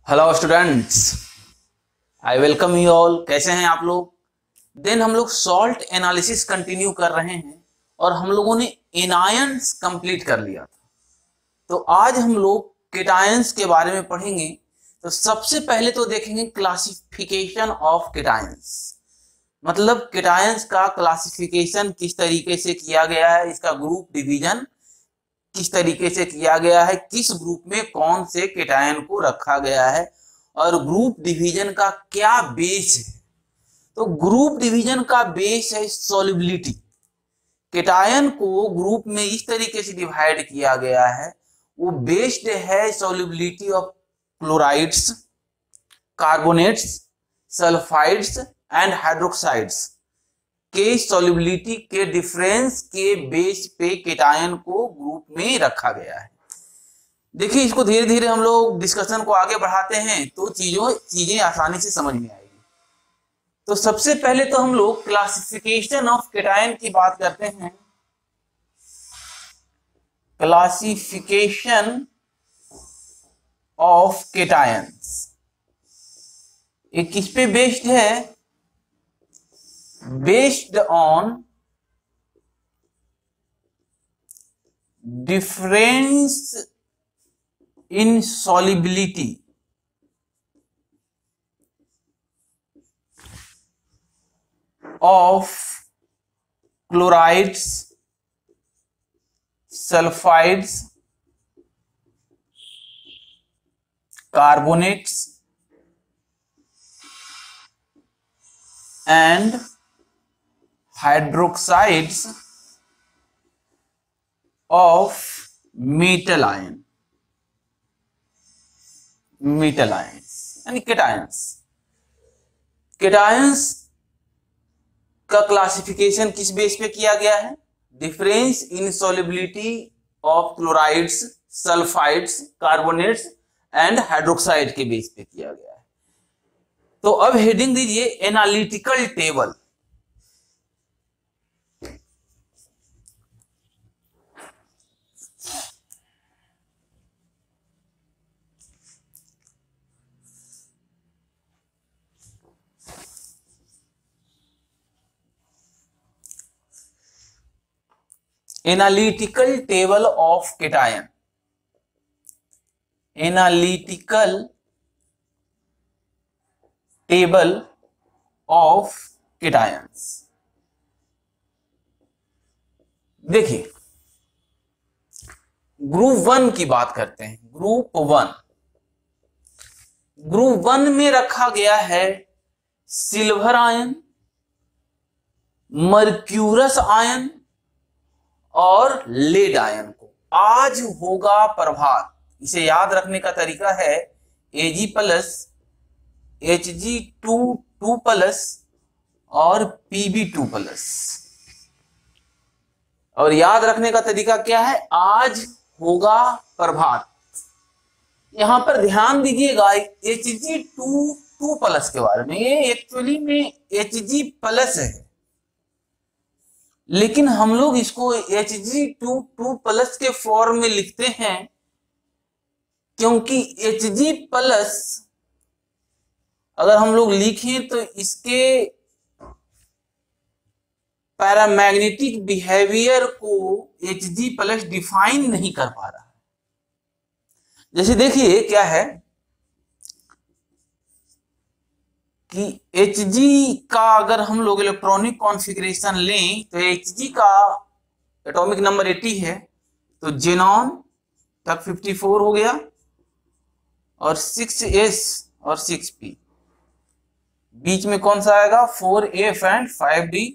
Hello students, I welcome you all. कैसे हैं आप लोग? हम लोग सॉल्ट एनालिसिस कंटिन्यू कर रहे हैं और हम लोगों ने एनायंस कंप्लीट कर लिया था। तो आज हम लोग केटायंस के बारे में पढ़ेंगे। तो सबसे पहले तो देखेंगे क्लासिफिकेशन ऑफ केटायंस, मतलब केटायंस का क्लासिफिकेशन किस तरीके से किया गया है, इसका ग्रुप डिवीजन किस तरीके से किया गया है, किस ग्रुप में कौन से केटायन को रखा गया है और ग्रुप डिवीजन का क्या बेस है। तो ग्रुप डिवीजन का बेस है सॉल्युबिलिटी। केटायन को ग्रुप में इस तरीके से डिवाइड किया गया है, वो बेस्ड है solubility of chlorides, carbonates, sulphides and hydroxides के सॉल्युबिलिटी के डिफरेंस के बेस पे केटायन को ग्रुप में रखा गया है। देखिए, इसको धीरे धीरे हम लोग डिस्कशन को आगे बढ़ाते हैं तो चीजें आसानी से समझ में आएगी। तो सबसे पहले तो हम लोग क्लासिफिकेशन ऑफ केटायन की बात करते हैं। क्लासिफिकेशन ऑफ केटायंस ये किस पे बेस्ड है? Based on difference in solubility of chlorides, sulfides, carbonates and hydroxides of metal ion यानी केटायंस। केटायंस का क्लासिफिकेशन किस बेस पे किया गया है? Difference in solubility of chlorides, sulphides, carbonates and hydroxide के बेस पे किया गया है। तो अब हेडिंग दीजिए analytical table. Analytical table of cation. Analytical table of cations. देखिए, ग्रुप वन की बात करते हैं। ग्रुप वन में रखा गया है सिल्वर आयन, मर्क्यूरस आयन और लेड आयन को। आज होगा प्रभात, इसे याद रखने का तरीका है Ag प्लस, Hg2 प्लस और Pb2 प्लस। और याद रखने का तरीका क्या है? आज होगा प्रभात। यहां पर ध्यान दीजिएगा Hg2 प्लस के बारे में। ये एक्चुअली में Hg प्लस है, लेकिन हम लोग इसको Hg2 प्लस के फॉर्म में लिखते हैं क्योंकि Hg प्लस अगर हम लोग लिखें तो इसके पैरामैग्नेटिक बिहेवियर को Hg प्लस डिफाइन नहीं कर पा रहा है। जैसे देखिए क्या है कि Hg का अगर हम लोग इलेक्ट्रॉनिक कॉन्फ़िगरेशन लें तो Hg का एटॉमिक नंबर 80 है, तो जेनॉन तक 54 हो गया और 6s और 6p। बीच में कौन सा आएगा? 4f and 5d।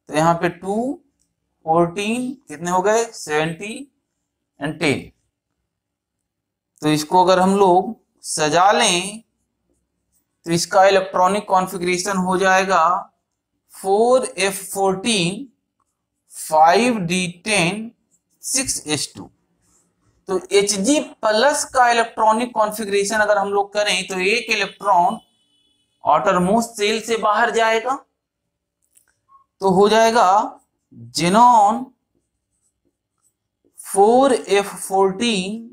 तो यहाँ पे 2, 14 कितने हो गए? 70 एंड 10। तो इसको अगर हम लोग सजा लें तो इसका इलेक्ट्रॉनिक कॉन्फ़िगरेशन हो जाएगा 4f14, 5d10, 6s2। तो Hg प्लस का इलेक्ट्रॉनिक कॉन्फ़िगरेशन अगर हम लोग करें तो एक इलेक्ट्रॉन आउटरमोस्ट शेल से बाहर जाएगा, तो हो जाएगा xenon 4f14,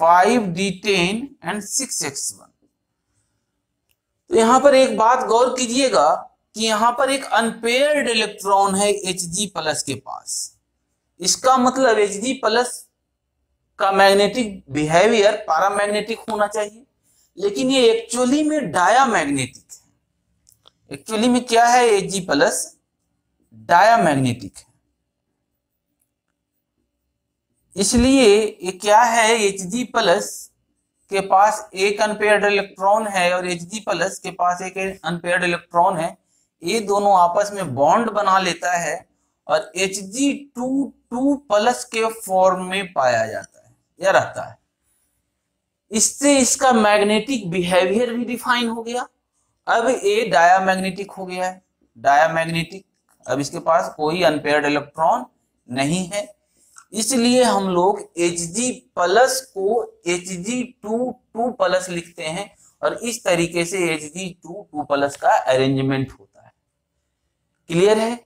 5d10 and 6x1। तो यहां पर एक बात गौर कीजिएगा कि यहां पर एक अनपेयर्ड इलेक्ट्रॉन है Hg+ के पास। इसका मतलब Hg+ का मैग्नेटिक बिहेवियर पैरामैग्नेटिक होना चाहिए, लेकिन ये एक्चुअली में डायामैग्नेटिक है। एक्चुअली में क्या है, Hg+ डायामैग्नेटिक है। इसलिए ये क्या है, Hg+ के पास एक अनपेयर्ड इलेक्ट्रॉन है और Hg+ के पास एक अनपेयर्ड इलेक्ट्रॉन है। ये दोनों आपस में बॉन्ड बना लेता है और Hg2+ के फॉर्म में पाया जाता है या रहता है। इससे इसका मैग्नेटिक बिहेवियर भी डिफाइन हो गया। अब ये डायामैग्नेटिक हो गया है, डायामैग्नेटिक। अब इसके पास कोई अनपेयर्ड इलेक्ट्रॉन नहीं है, इसलिए हम लोग Hg+ को Hg2+ लिखते हैं और इस तरीके से Hg2+ का अरेंजमेंट होता है। क्लियर है?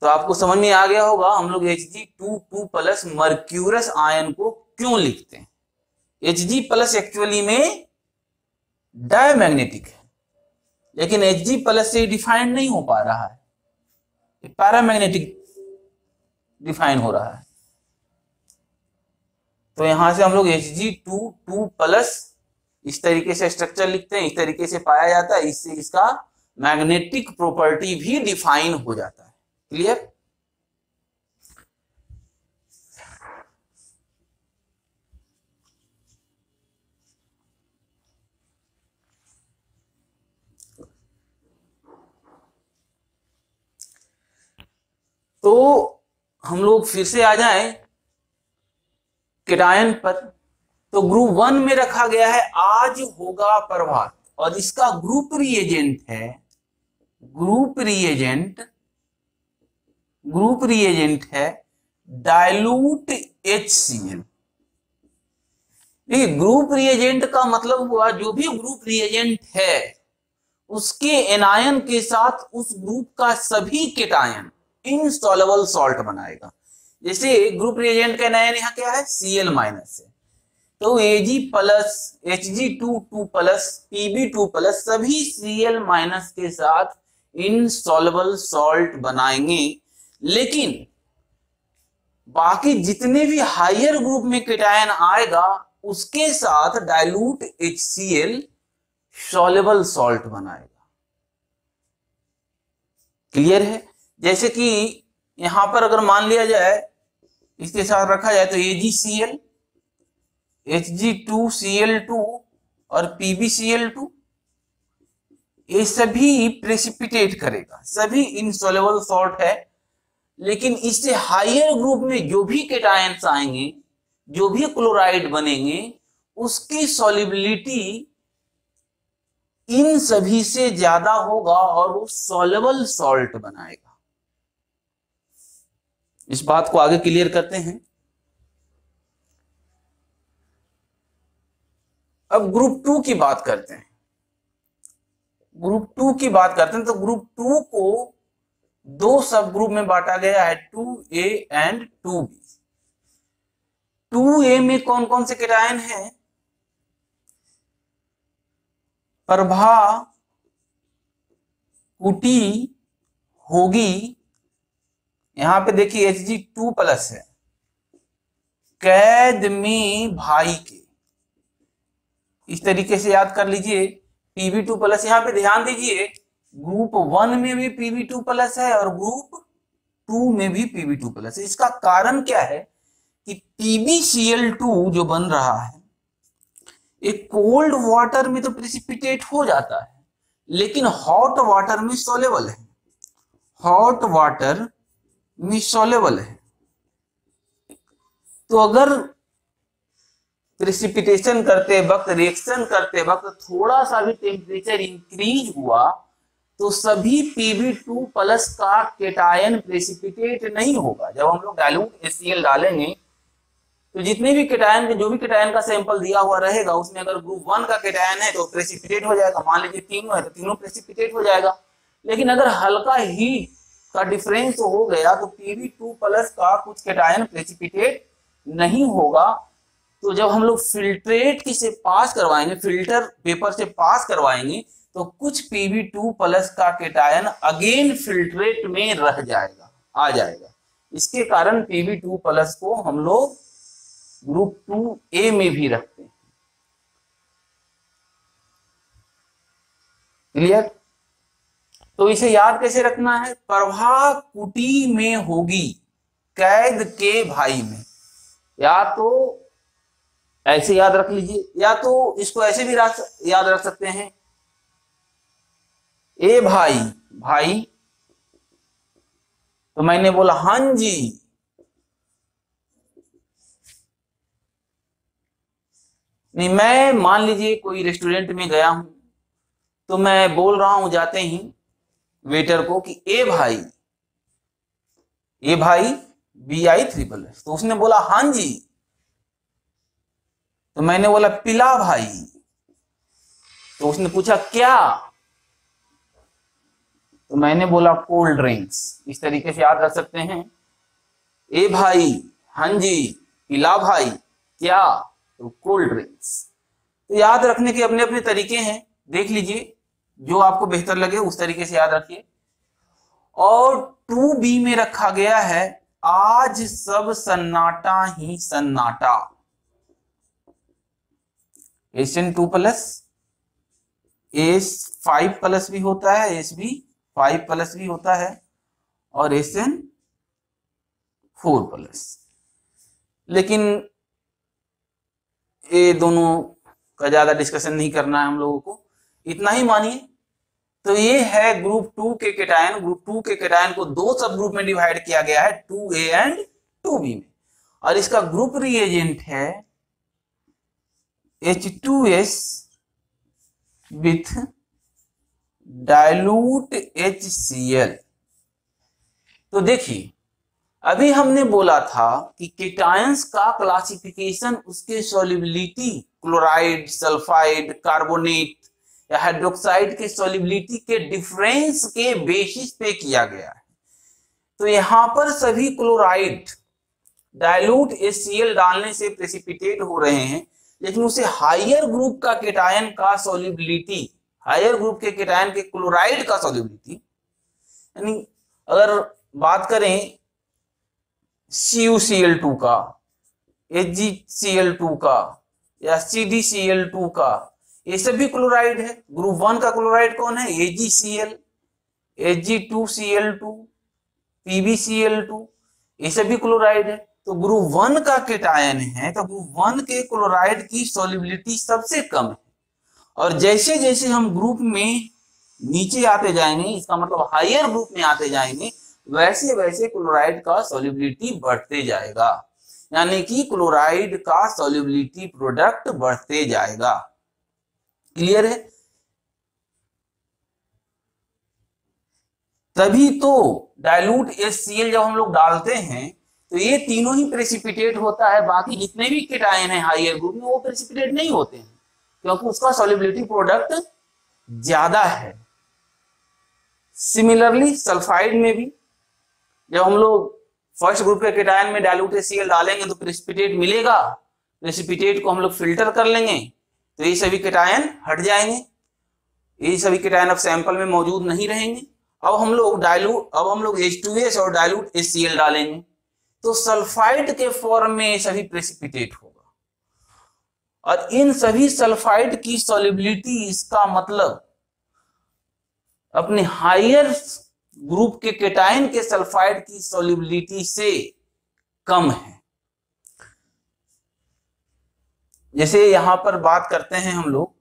तो आपको समझ में आ गया होगा हम लोग Hg2+ मर्क्यूरस आयन को क्यों लिखते हैं। Hg+ एक्चुअली में डायमैग्नेटिक है, लेकिन Hg+ से डिफाइन नहीं हो पा रहा है, पैरामैग्नेटिक डिफाइन हो रहा है। तो यहां से हम लोग Hg2+ इस तरीके से स्ट्रक्चर लिखते हैं, इस तरीके से पाया जाता है, इससे इसका मैग्नेटिक प्रॉपर्टी भी डिफाइन हो जाता है। क्लियर? तो हम लोग फिर से आ जाएं केटायन पर। तो ग्रुप 1 में रखा गया है आज होगा प्रभात, और इसका ग्रुप रिएजेंट है डाइल्यूट HCl। देखिए, ग्रुप रिएजेंट का मतलब हुआ जो भी ग्रुप रिएजेंट है उसके एनायन के साथ उस ग्रुप का सभी केटायन इनसॉल्युबल सॉल्ट बनाएगा। जैसे ग्रुप रिएजेंट का एनायन यहाँ क्या है, Cl- है, तो Ag+, Hg2+ Pb2+ सभी Cl- के साथ इनसॉल्युबल सॉल्ट बनाएंगे। लेकिन बाकी जितने भी हायर ग्रुप में केटायन आएगा उसके साथ डाइल्यूट HCl सॉल्युबल सॉल्ट बनाएगा। क्लियर है? जैसे कि यहां पर अगर मान लिया जाए, इसके साथ रखा जाए तो AgCl, Hg2Cl2 और PbCl2 ये सभी प्रेसिपिटेट करेगा, सभी इनसॉल्युबल सॉल्ट है। लेकिन इससे हायर ग्रुप में जो भी केटायंस आएंगे, जो भी क्लोराइड बनेंगे, उसकी सॉल्युबिलिटी इन सभी से ज्यादा होगा और वो सॉल्युबल सॉल्ट बनाएगा। इस बात को आगे क्लियर करते हैं। अब ग्रुप 2 की बात करते हैं। तो ग्रुप 2 को दो सब ग्रुप में बांटा गया है, 2A एंड 2B। 2A में कौन कौन से केटायन हैं? प्रभा, कुटी, होगी। यहां पे देखिए Hg2+ है, कैद में भाई के, इस तरीके से याद कर लीजिए। Pb2+, यहां पे ध्यान दीजिए, ग्रुप 1 में भी Pb2+ है और ग्रुप 2 में भी Pb2+ है। इसका कारण क्या है कि PbCl2 जो बन रहा है एक कोल्ड वाटर में तो प्रेसिपिटेट हो जाता है, लेकिन हॉट वाटर में सॉल्युबल है, तो अगर प्रेसिपिटेशन करते वक्त, रिएक्शन करते वक्त थोड़ा सा भी टेम्परेचर इंक्रीज हुआ तो सभी Pb2+ का केटायन प्रेसिपिटेट नहीं होगा। जब हम लोग डाइल्यूट HCl डालेंगे तो जितने भी केटायन, जो भी केटायन का सैंपल दिया हुआ रहेगा उसमें अगर ग्रुप 1 का केटायन है तो प्रेसिपिटेट हो जाएगा। मान लीजिए तीनों है तो तीनों प्रेसिपिटेट हो जाएगा। लेकिन अगर हल्का हीट का डिफरेंस हो गया तो Pb2+ का कुछ केटायन प्रेसिपिटेट नहीं होगा। तो जब हम लोग फिल्ट्रेट की से पास करवाएंगे, फिल्टर पेपर से पास करवाएंगे, तो कुछ Pb2 प्लस का केटायन अगेन फिल्ट्रेट में रह जाएगा, आ जाएगा। इसके कारण Pb2 प्लस को हम लोग ग्रुप 2A में भी रखते हैं। क्लियर? तो इसे याद कैसे रखना है? प्रभा कुटी में होगी कैद के भाई में, या तो ऐसे याद रख लीजिए, या तो इसको ऐसे भी याद रख सकते हैं, ए भाई, भाई तो मैंने बोला हां जी, नहीं मैं मान लीजिए कोई रेस्टोरेंट में गया हूं, तो मैं बोल रहा हूं जाते ही वेटर को कि ए भाई, ए भाई BI3, तो उसने बोला हां जी, तो मैंने बोला पिला भाई, तो उसने पूछा क्या, तो मैंने बोला कोल्ड ड्रिंक्स। इस तरीके से याद रख सकते हैं, ए भाई, हां जी, पिला भाई, क्या, तो कोल्ड ड्रिंक्स। तो याद रखने के अपने अपने तरीके हैं, देख लीजिए जो आपको बेहतर लगे उस तरीके से याद रखिए। और 2B में रखा गया है आज सब सन्नाटा ही सन्नाटा, SN2 प्लस, S5 प्लस भी होता है, SB5 प्लस भी होता है, और SN4 प्लस। लेकिन ये दोनों का ज्यादा डिस्कशन नहीं करना है हम लोगों को, इतना ही मानिए। तो ये है ग्रुप 2 के केटायन। ग्रुप 2 के केटायन को दो सब ग्रुप में डिवाइड किया गया है, 2A एंड 2B में, और इसका ग्रुप रिएजेंट है H2S विथ डाइल्यूट HCl। तो देखिए अभी हमने बोला था कि केटायंस का क्लासिफिकेशन उसके सॉल्युबिलिटी, क्लोराइड, सल्फाइड, कार्बोनेट या हाइड्रोक्साइड के सॉल्युबिलिटी के डिफरेंस के बेसिस पे किया गया है। तो यहां पर सभी क्लोराइड डाइल्यूट HCl डालने से प्रेसिपिटेट हो रहे हैं, लेकिन उसे हायर ग्रुप का केटायन का सॉल्युबिलिटी, हायर ग्रुप के केटायन के क्लोराइड का सॉल्युबिलिटी, यानी अगर बात करें CuCl2 का, HgCl2 का या CdCl2 का, ये सभी क्लोराइड है। ग्रुप 1 का क्लोराइड कौन है? AgCl, Ag2Cl2, PbCl2, ये सभी क्लोराइड है। तो ग्रुप 1 का केटायन है, तो ग्रुप 1 के क्लोराइड की सॉल्युबिलिटी सबसे कम है, और जैसे जैसे हम ग्रुप में नीचे आते जाएंगे, इसका मतलब हायर ग्रुप में आते जाएंगे, वैसे वैसे क्लोराइड का सॉल्युबिलिटी बढ़ते जाएगा, यानी कि क्लोराइड का सॉल्युबिलिटी प्रोडक्ट बढ़ते जाएगा। क्लियर है? तभी तो डाइल्यूट HCl जब हम लोग डालते हैं तो ये तीनों ही प्रेसिपिटेट होता है, बाकी जितने भी केटायन है हायर ग्रुप में वो प्रेसिपिटेट नहीं होते हैं, क्योंकि उसका सॉल्युबिलिटी प्रोडक्ट ज्यादा है। सिमिलरली सल्फाइड में भी जब हम लोग फर्स्ट ग्रुप के केटायन में डाइल्यूट HCl डालेंगे तो प्रेसिपिटेट मिलेगा, प्रेसिपिटेट को हम लोग फिल्टर कर लेंगे तो ये सभी केटायन हट जाएंगे, ये सभी केटायन अब सैंपल में मौजूद नहीं रहेंगे। अब हम लोग H2S और डाइल्यूट HCl डालेंगे तो सल्फाइड के फॉर्म में ये सभी प्रेसिपिटेट होगा, और इन सभी सल्फाइड की सॉल्युबिलिटी, इसका मतलब अपने हायर ग्रुप के केटायन के सल्फाइड की सॉल्युबिलिटी से कम है। जैसे यहां पर बात करते हैं हम लोग,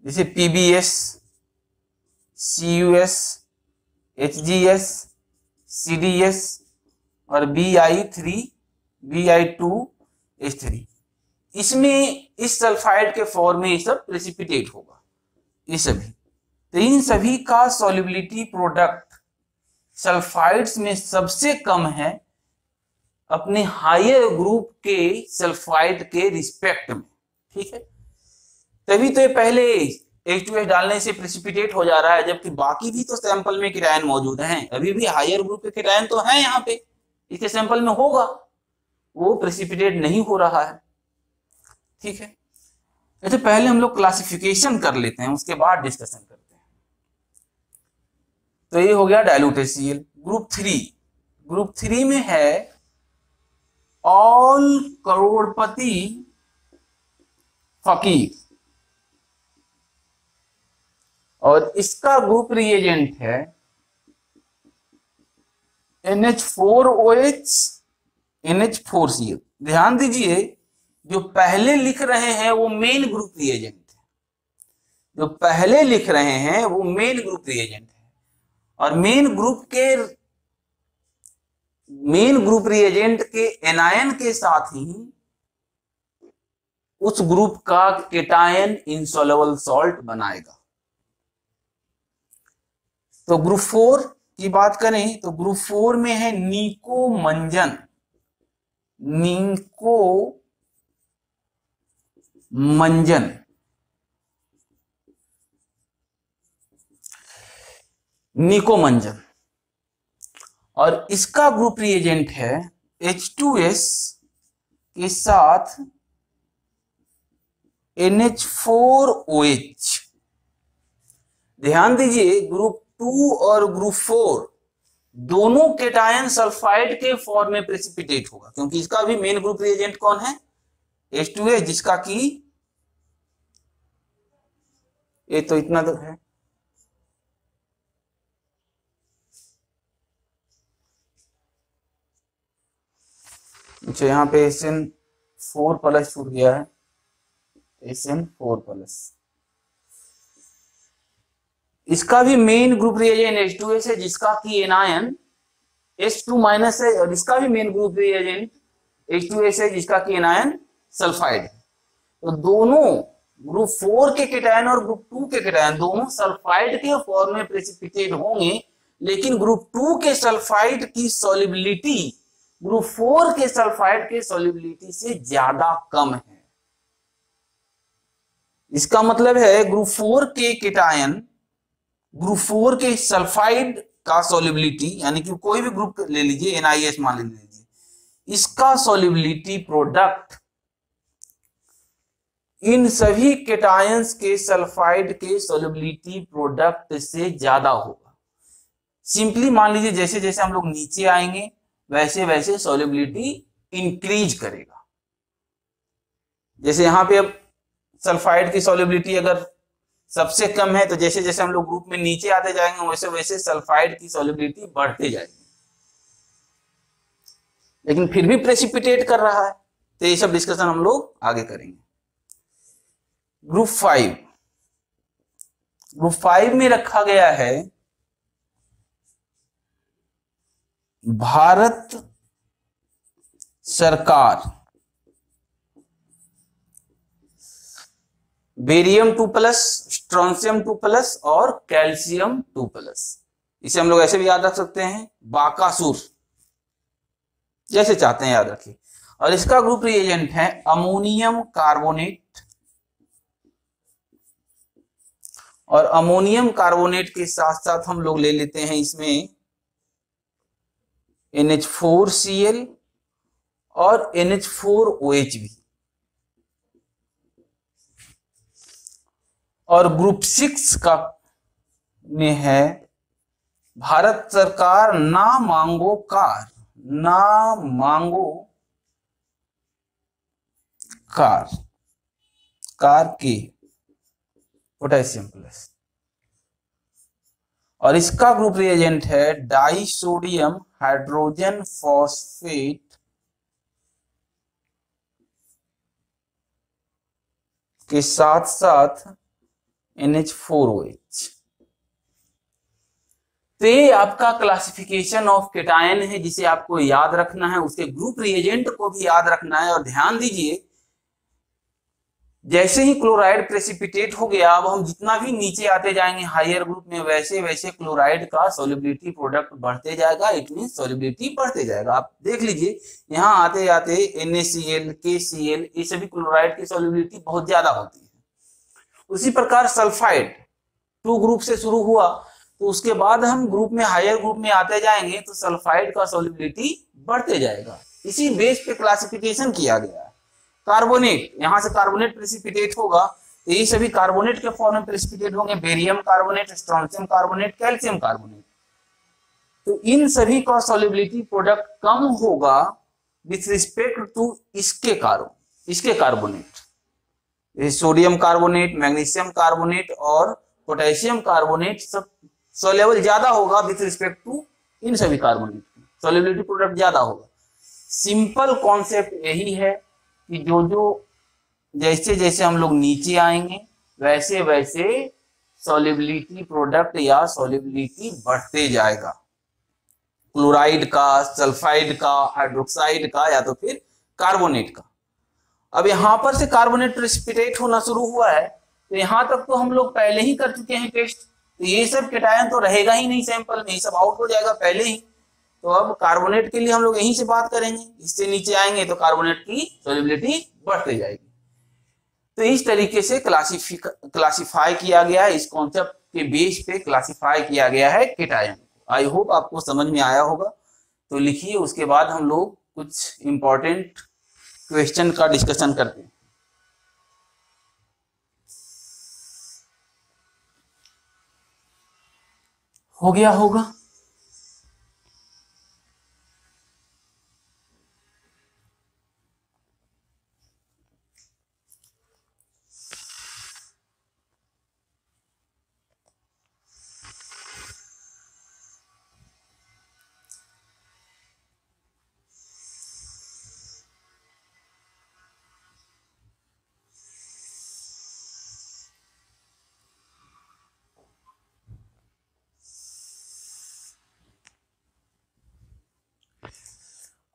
जैसे PbS, CuS, HgS, CdS और Bi3, Bi2H3, इसमें इस सल्फाइड के फॉर्म में ये सब प्रेसिपिटेट होगा, ये सभी। तो इन सभी का सॉल्युबिलिटी प्रोडक्ट सल्फाइड्स में सबसे कम है अपने हायर ग्रुप के सल्फाइड के रिस्पेक्ट में, ठीक है। तभी तो ये पहले H2S डालने से प्रेसिपिटेट हो जा रहा है, जबकि बाकी भी तो सैंपल में केटायन मौजूद हैं, अभी भी हायर ग्रुप के केटायन तो हैं यहाँ पे, इसके सैंपल में होगा, वो प्रेसिपिटेट नहीं हो रहा है। ठीक है, तो पहले हम लोग क्लासिफिकेशन कर लेते हैं, उसके बाद डिस्कशन करते हैं। तो ये हो गया डाइल्यूट HCl। ग्रुप थ्री में है ऑल करोड़पति फकीर, और इसका ग्रुप रिएजेंट है NH4OH NH4Cl। ध्यान दीजिए, जो पहले लिख रहे हैं वो मेन ग्रुप रिएजेंट है, जो पहले लिख रहे हैं वो मेन ग्रुप रिएजेंट है, और मेन ग्रुप रिएजेंट के एनायन के साथ ही उस ग्रुप का केटायन इनसॉल्युबल सॉल्ट बनाएगा। तो ग्रुप 4 की बात करें तो ग्रुप 4 में है निकोमंजन। निकोमंजन, और इसका ग्रुप रिएजेंट है H2S के साथ NH4OH। ध्यान दीजिए, ग्रुप 2 और ग्रुप 4 दोनों केटायन सल्फाइड के फॉर्म में प्रेसिपिटेट होगा, क्योंकि इसका भी मेन ग्रुप रिएजेंट कौन है? H2S, जिसका कि ये तो इतना तो है, अच्छा यहाँ पे SN4+ छूट गया है, SN4+। इसका भी मेन ग्रुप रिएजेंट H2S है, जिसका कि एनायन H2- है, और इसका भी मेन ग्रुप रिएजेंट H2S है, जिसका कि एनायन सल्फाइड है। तो दोनों ग्रुप 4 के केटायन और ग्रुप 2 के केटायन दोनों सल्फाइड के फॉर्म में प्रेसिपिटेट होंगे, लेकिन ग्रुप 2 के सल्फाइड की सॉल्युबिलिटी ग्रुप 4 के सल्फाइड के सॉल्युबिलिटी से ज्यादा कम है। इसका मतलब है ग्रुप 4 के केटायन, ग्रुप 4 के सल्फाइड का सॉल्युबिलिटी, यानी कि कोई भी ग्रुप ले लीजिए, NiS मान लीजिए, इसका सॉल्युबिलिटी प्रोडक्ट इन सभी केटायंस के सल्फाइड के सॉल्युबिलिटी प्रोडक्ट से ज्यादा होगा। सिंपली मान लीजिए, जैसे जैसे हम लोग नीचे आएंगे वैसे वैसे सॉल्युबिलिटी इंक्रीज करेगा। जैसे यहां पे अब सल्फाइड की सॉल्युबिलिटी अगर सबसे कम है, तो जैसे जैसे हम लोग ग्रुप में नीचे आते जाएंगे वैसे वैसे सल्फाइड की सॉल्युबिलिटी बढ़ते जाएगी, लेकिन फिर भी प्रेसिपिटेट कर रहा है। तो ये सब डिस्कशन हम लोग आगे करेंगे। ग्रुप 5 में रखा गया है भारत सरकार बेरियम 2+, स्ट्रोंशियम 2+ और कैल्शियम 2+। इसे हम लोग ऐसे भी याद रख सकते हैं, बाकासुर, जैसे चाहते हैं याद रखिए। और इसका ग्रुप रिएजेंट है अमोनियम कार्बोनेट, और अमोनियम कार्बोनेट के साथ साथ हम लोग ले लेते हैं इसमें NH4Cl और NH4OH भी। और ग्रुप 6 का में है भारत सरकार ना मांगो कार के पोटेशियम प्लस, और इसका ग्रुप रिएजेंट है डाइसोडियम हाइड्रोजन फॉस्फेट के साथ साथ NH4OH। तो ये आपका क्लासिफिकेशन ऑफ केटायन है, जिसे आपको याद रखना है, उसके ग्रुप रिएजेंट को भी याद रखना है। और ध्यान दीजिए, जैसे ही क्लोराइड प्रेसिपिटेट हो गया, अब हम जितना भी नीचे आते जाएंगे हायर ग्रुप में, वैसे वैसे क्लोराइड का सॉल्युबिलिटी प्रोडक्ट बढ़ते जाएगा, इट मीन सॉल्युबिलिटी बढ़ते जाएगा। आप देख लीजिए, यहाँ आते आते NaCl, KCl, ये सभी क्लोराइड की सॉल्युबिलिटी बहुत ज्यादा होती है। उसी प्रकार सल्फाइड 2 ग्रुप से शुरू हुआ, तो उसके बाद हम ग्रुप में हायर ग्रुप में आते जाएंगे तो सल्फाइड का सॉल्युबिलिटी बढ़ते जाएगा। इसी बेस पे क्लासिफिकेशन किया गया है। कार्बोनेट, यहां से कार्बोनेट प्रेसिपिटेट होगा तो ये सभी कार्बोनेट के फॉर्म में प्रेसिपिटेट होंगे, barium carbonate, strontium carbonate, calcium carbonate. तो इन सभी का सॉल्युबिलिटी प्रोडक्ट कम होगा विथ रिस्पेक्ट टू इसके carbonate, sodium carbonate, magnesium carbonate और पोटेशियम कार्बोनेट सब सॉल्युबल ज्यादा होगा विथ रिस्पेक्ट टू इन सभी कार्बोनेट, सॉल्युबिलिटी प्रोडक्ट ज्यादा होगा। सिंपल कॉन्सेप्ट यही है कि जो जैसे जैसे हम लोग नीचे आएंगे वैसे वैसे सॉल्युबिलिटी प्रोडक्ट या सॉल्युबिलिटी बढ़ते जाएगा, क्लोराइड का, सल्फाइड का, हाइड्रोक्साइड का या तो फिर कार्बोनेट का। अब यहां पर से कार्बोनेट प्रेसिपिटेट होना शुरू हुआ है तो यहां तक तो हम लोग पहले ही कर चुके हैं टेस्ट, तो ये सब केटायन तो रहेगा ही नहीं सैंपल में, ये सब आउट हो जाएगा पहले ही। तो अब कार्बोनेट के लिए हम लोग यहीं से बात करेंगे, इससे नीचे आएंगे तो कार्बोनेट की सॉल्युबिलिटी बढ़ते जाएगी। तो इस तरीके से क्लासिफाई किया गया है, इस कॉन्सेप्ट के बेस पे क्लासिफाई किया गया है केटायन। आई होप आपको समझ में आया होगा। तो लिखिए, उसके बाद हम लोग कुछ इंपॉर्टेंट क्वेश्चन का डिस्कशन करते हैं। हो गया होगा?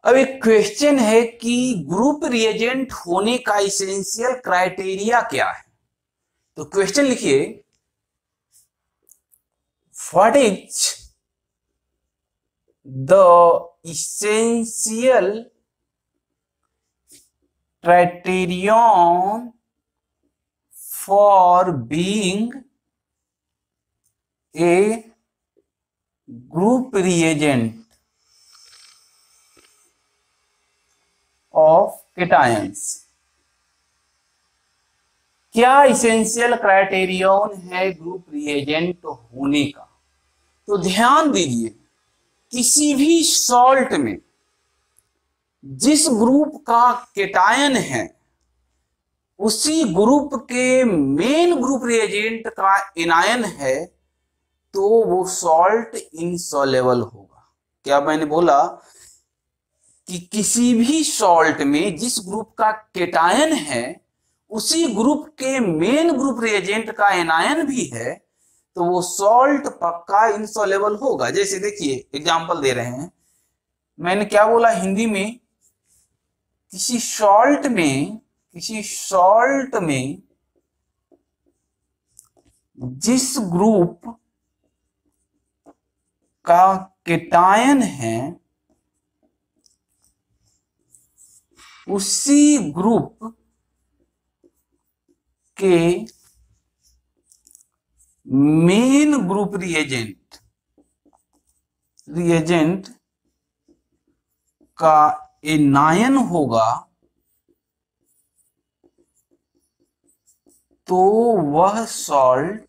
अब एक क्वेश्चन है कि ग्रुप रिएजेंट होने का इसेंशियल क्राइटेरिया क्या है। तो क्वेश्चन लिखिए, what is the essential criterion for being a group reagent of cations. क्या इसेंशियल क्राइटेरियन है ग्रुप रिएजेंट होने का? तो ध्यान दीजिए, किसी भी सॉल्ट में जिस ग्रुप का केटायन है उसी ग्रुप के मेन ग्रुप रिएजेंट का एनायन है तो वो सॉल्ट इनसॉल्युबल होगा। क्या मैंने बोला कि किसी भी सॉल्ट में जिस ग्रुप का केटायन है उसी ग्रुप के मेन ग्रुप रिएजेंट का एनायन भी है तो वो सॉल्ट पक्का इनसॉल्युबल होगा। जैसे देखिए एग्जांपल दे रहे हैं, मैंने क्या बोला हिंदी में, किसी सॉल्ट में जिस ग्रुप का केटायन है उसी ग्रुप के मेन ग्रुप रिएजेंट का एनायन होगा तो वह सॉल्ट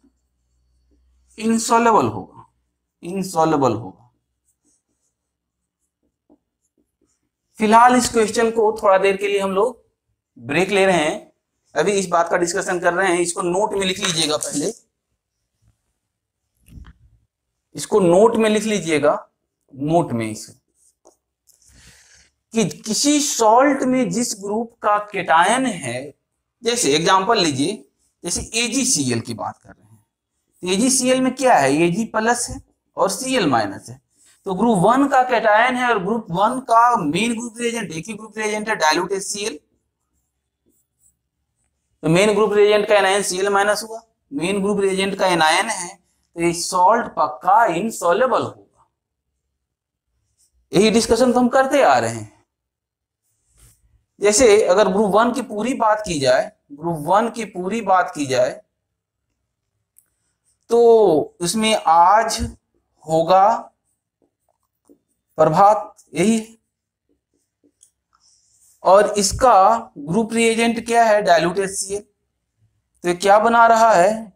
इनसॉल्युबल होगा। फिलहाल इस क्वेश्चन को थोड़ा देर के लिए हम लोग ब्रेक ले रहे हैं, अभी इस बात का डिस्कशन कर रहे हैं। इसको नोट में लिख लीजिएगा, पहले इसको नोट में लिख लीजिएगा, नोट में इसे, कि किसी सॉल्ट में जिस ग्रुप का केटायन है, जैसे एग्जांपल लीजिए, जैसे AgCl की बात कर रहे हैं, AgCl में क्या है, Ag+ है और Cl- है, तो ग्रुप 1 का केटायन है और ग्रुप 1 का मेन ग्रुप रिएजेंट एक ही ग्रुप रिएजेंट है, डाइल्यूट HCl, तो मेन ग्रुप रिएजेंट का एनायन Cl- हुआ, मेन ग्रुप रिएजेंट का एनायन है तो ये सॉल्ट पक्का इनसॉल्युबल होगा। यही डिस्कशन तो हम करते आ रहे हैं। जैसे अगर ग्रुप 1 की पूरी बात की जाए तो उसमें आज होगा प्रभात, यही है। और इसका ग्रुप रिएजेंट क्या है, डाइल्यूट HCl। तो ये क्या बना रहा है,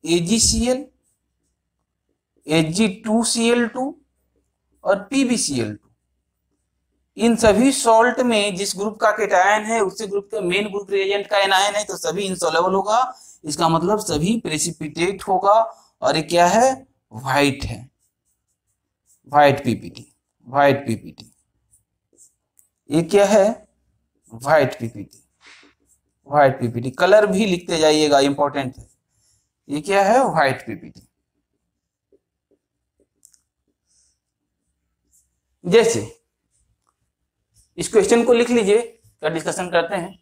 AgCl, Ag2Cl2 और PbCl2। इन सभी सॉल्ट में जिस ग्रुप का केटायन है उसी ग्रुप के मेन ग्रुप रिएजेंट का एनायन है, तो सभी इनसॉल्युबल होगा। इसका मतलब सभी प्रेसिपिटेट होगा। और ये क्या है, व्हाइट है, व्हाइट पीपीटी, व्हाइट पीपीटी। ये क्या है, white PPT, white PPT. Colour भी लिखते जाइएगा, इंपॉर्टेंट है। ये क्या है, व्हाइट पीपीटी। जैसे इस क्वेश्चन को लिख लीजिए, क्या डिस्कशन करते हैं।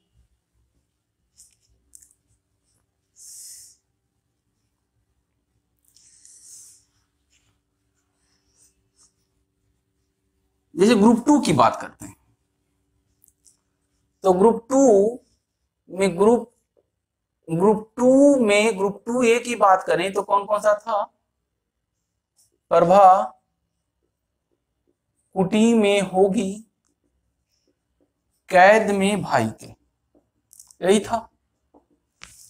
जैसे ग्रुप 2 की बात करते हैं, तो ग्रुप 2A की बात करें तो कौन कौन सा था, प्रभा कुटी में होगी, कैद में भाई के, यही था।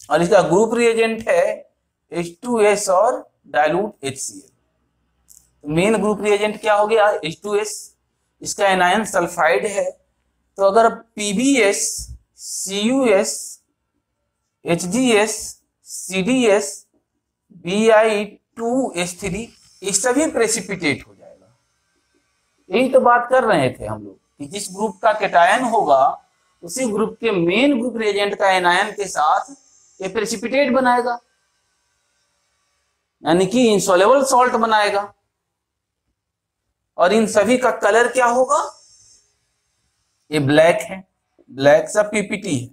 और इसका ग्रुप रिएजेंट है H2S और dilute HCl। Main group reagent क्या हो गया, H2S। इसका एनायन सल्फाइड है। तो अगर PbS, CuS, HgS, CdS, Bi2S3 ये सभी प्रेसिपिटेट हो जाएगा। यही तो बात कर रहे थे हम लोग कि जिस ग्रुप का केटायन होगा उसी ग्रुप के मेन ग्रुप रिएजेंट का एनायन के साथ ये प्रेसिपिटेट बनाएगा, यानी कि इंसॉल्युबल सॉल्ट बनाएगा। और इन सभी का कलर क्या होगा, ये ब्लैक है, ब्लैक सा पीपीटी है।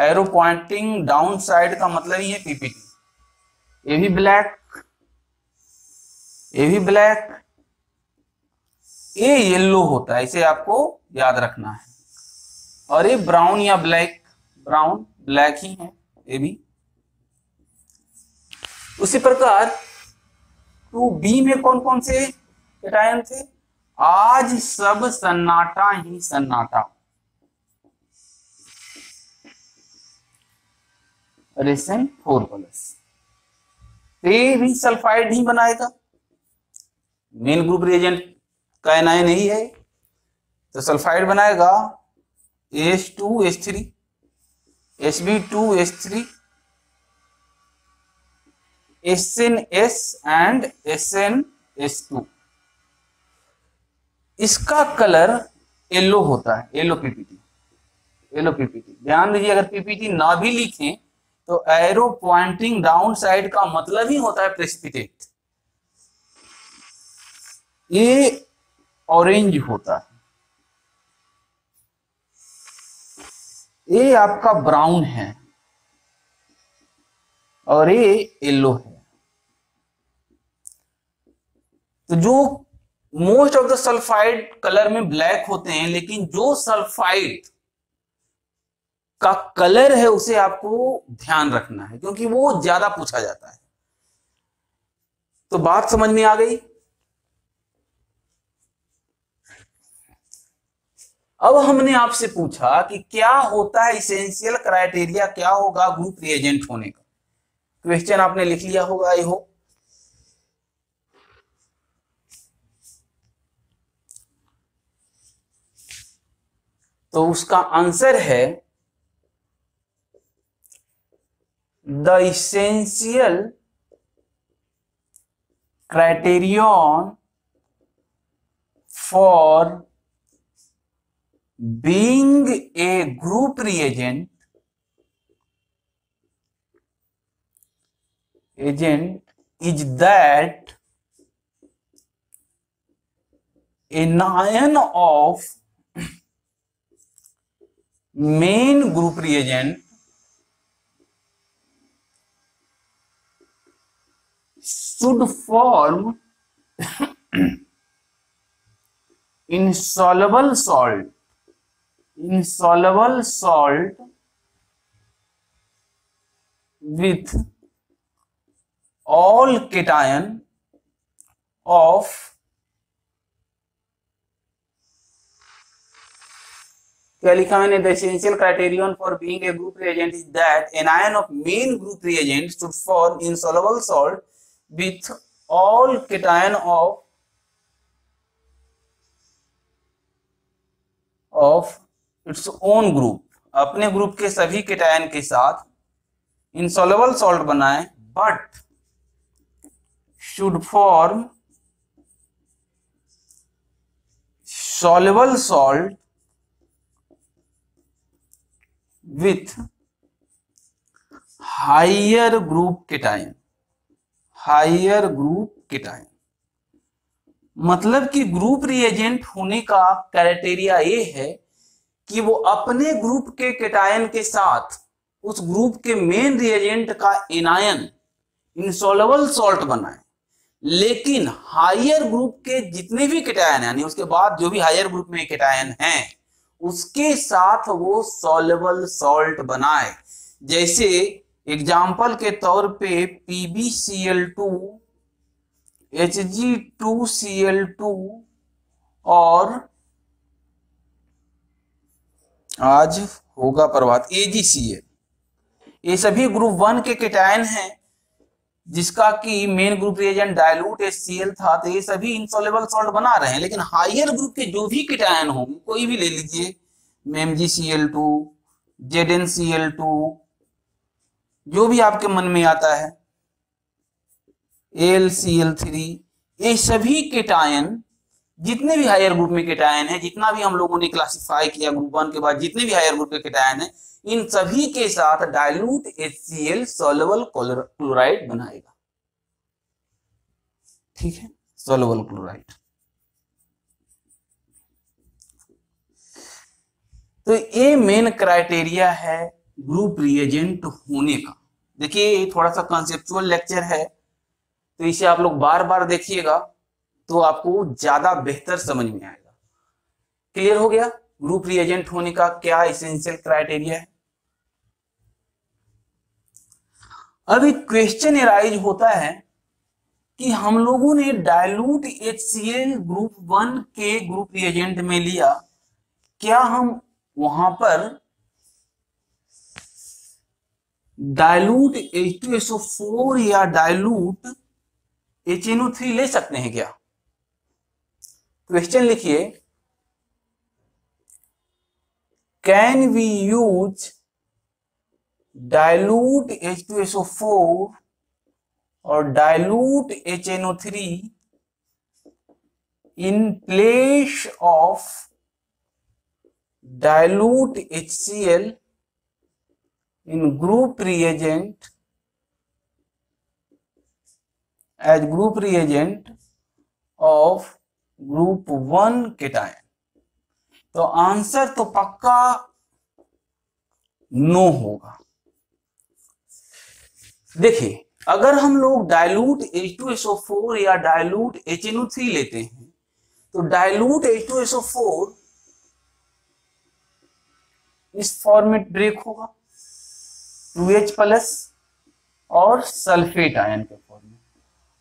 एरो पॉइंटिंग डाउन साइड का मतलब ही है पीपीटी। ये भी ब्लैक, ये भी ब्लैक, ये येलो होता है, इसे आपको याद रखना है। और ये ब्राउन या ब्लैक, ब्राउन ब्लैक ही है ये भी। उसी प्रकार 2B में कौन कौन से केटायन थे, आज सब सन्नाटा ही सन्नाटा, रेसन 4+। ये भी सल्फाइड ही बनाएगा, मेन ग्रुप रिएजेंट का एनायन यही है, तो सल्फाइड बनाएगा H2H3, Sb2H3, SNS and SnS2। इसका कलर येलो होता है, येलो पीपीटी, येलो पीपीटी। ध्यान दीजिए, अगर पीपीटी ना भी लिखें तो एरो पॉइंटिंग डाउन साइड का मतलब ही होता है प्रेसिपिटेट। ये ऑरेंज होता है, ये आपका ब्राउन है और ये येलो है। तो जो most of the sulphide colour में ब्लैक होते हैं, लेकिन जो सल्फाइड का कलर है उसे आपको ध्यान रखना है, क्योंकि वो ज्यादा पूछा जाता है। तो बात समझ में आ गई। अब हमने आपसे पूछा कि क्या होता है इसेंशियल क्राइटेरिया, क्या होगा ग्रुप रिएजेंट होने का। क्वेश्चन आपने लिख लिया होगा, आई होप। तो उसका आंसर है the essential criterion for being a group reagent is that anion of main group reagent should form insoluble salt with all cation of क्या लिखा मैंने, the essential criterion for being a group reagent is that anion of main group reagent should form insoluble salt with all cation of its own group, अपने group के सभी cation के साथ insoluble salt बनाए, but should form soluble salt with higher group cation, higher group cation। मतलब कि group reagent होने का क्राइटेरिया ये है कि वो अपने ग्रुप के केटायन के साथ उस ग्रुप के मेन रिएजेंट का एनायन इनसॉल्युबल सॉल्ट बनाए, लेकिन हायर ग्रुप के जितने भी केटायन यानी उसके बाद जो भी हायर ग्रुप में केटायन हैं उसके साथ वो सॉल्युबल सॉल्ट बनाए। जैसे एग्जाम्पल के तौर पे PbCl2, Hg2Cl2 और आज होगा प्रभात AgCl, ये सभी ग्रुप 1 के केटायन हैं जिसका कि main group reagent dilute HCl था, तो ये सभी इनसॉल्युबल सॉल्ट बना रहे हैं। लेकिन हायर ग्रुप के जो भी केटायन होंगे, कोई भी ले लीजिए, MgCl2, ZnCl2, जो भी आपके मन में आता है, AlCl3, ये सभी केटायन जितने भी हायर ग्रुप में केटायन है, जितना भी हम लोगों ने क्लासिफाई किया ग्रुप 1 के बाद जितने भी हायर ग्रुप के केटायन है, इन सभी के साथ डाइल्यूट HCl सॉल्युबल क्लोराइड बनाएगा। ठीक है, सॉल्युबल क्लोराइड। तो ये मेन क्राइटेरिया है ग्रुप रिएजेंट होने का। देखिए ये थोड़ा सा कॉन्सेप्चुअल लेक्चर है, तो इसे आप लोग बार बार देखिएगा तो आपको ज्यादा बेहतर समझ में आएगा। क्लियर हो गया ग्रुप रिएजेंट होने का क्या एसेंशियल क्राइटेरिया है। अब एक क्वेश्चन एराइज होता है कि हम लोगों ने डाइल्यूट HCl ग्रुप 1 के ग्रुप रिएजेंट में लिया, क्या हम वहां पर डाइल्यूट H2SO4 या डाइल्यूट HNO3 ले सकते हैं क्या? क्वेश्चन लिखिए, can we use dilute H2SO4 और dilute HNO3 in place of dilute HCl in group reagent as group reagent of group 1 cation? तो आंसर तो पक्का नो होगा। देखिए अगर हम लोग डाइल्यूट H2SO4 या डाइल्यूट HNO3 लेते हैं तो डाइल्यूट H2SO4 इस फॉर्मेट ब्रेक होगा 2H प्लस और सल्फेट आयन के फॉर्म में।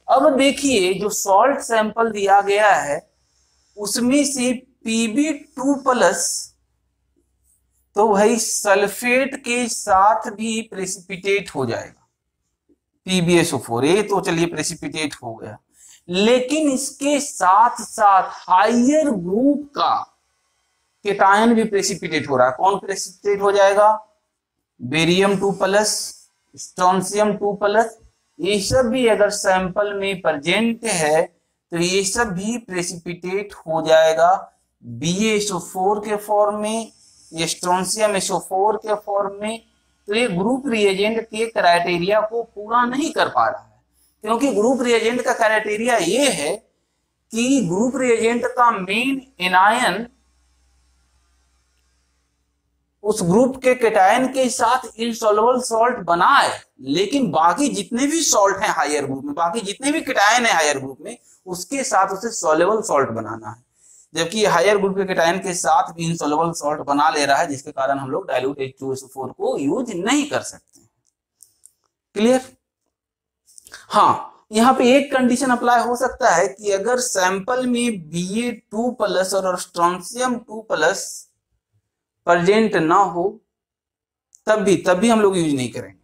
अब देखिए जो सॉल्ट सैंपल दिया गया है उसमें से Pb2 प्लस तो भाई सल्फेट के साथ भी प्रेसिपिटेट हो जाएगा, PbSO4 ये तो चलिए प्रेसिपिटेट हो गया, लेकिन इसके साथ साथ हायर ग्रुप का केटायन भी प्रेसिपिटेट हो रहा है। कौन प्रेसिपिटेट हो जाएगा? बेरियम 2 प्लस, स्ट्रोंशियम 2 प्लस, ये सब भी अगर सैंपल में प्रेजेंट है तो ये सब भी प्रेसिपिटेट हो जाएगा BaSO4 के फॉर्म में, ये स्ट्रोंशियम SO4 के फॉर्म में। तो ये ग्रुप रिएजेंट के क्राइटेरिया को पूरा नहीं कर पा रहा है, क्योंकि ग्रुप रिएजेंट का क्राइटेरिया ये है कि ग्रुप रिएजेंट का मेन एनायन उस ग्रुप के केटायन के साथ इनसॉल्युबल सॉल्ट बनाए, लेकिन बाकी जितने भी सॉल्ट हैं हायर ग्रुप में, बाकी जितने भी केटायन है हायर ग्रुप में, उसके साथ उसे सॉल्युबल सॉल्ट बनाना है, जबकि हायर ग्रुप के केटायन के साथ भी इनसॉल्युबल सॉल्ट बना ले रहा है, जिसके कारण हम लोग डाइल्यूट H2SO4 को यूज नहीं कर सकते। क्लियर? हाँ, यहाँ पे एक कंडीशन अप्लाई हो सकता है कि अगर सैंपल में Ba2 प्लस और स्ट्रोंशियम 2 प्लस प्रेजेंट ना हो तब भी हम लोग यूज नहीं करेंगे,